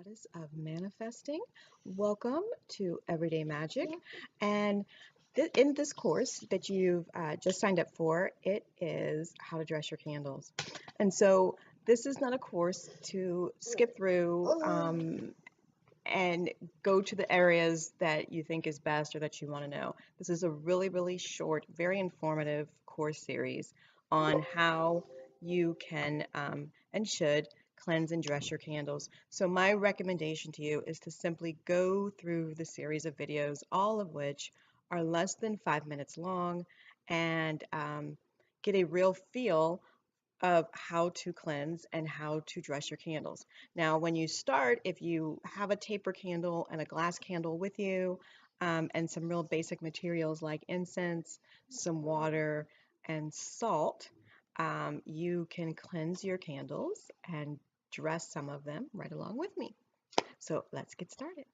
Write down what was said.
Goddess of Manifesting. Welcome to Everyday Magic. And in this course that you've just signed up for, it is how to dress your candles. And so this is not a course to skip through and go to the areas that you think is best or that you want to know. This is a really, really short, very informative course series on how you can and should cleanse and dress your candles. So my recommendation to you is to simply go through the series of videos, all of which are less than 5 minutes long, and get a real feel of how to cleanse and how to dress your candles. Now, when you start, if you have a taper candle and a glass candle with you, and some real basic materials like incense, some water, and salt, you can cleanse your candles and dress some of them right along with me. So let's get started.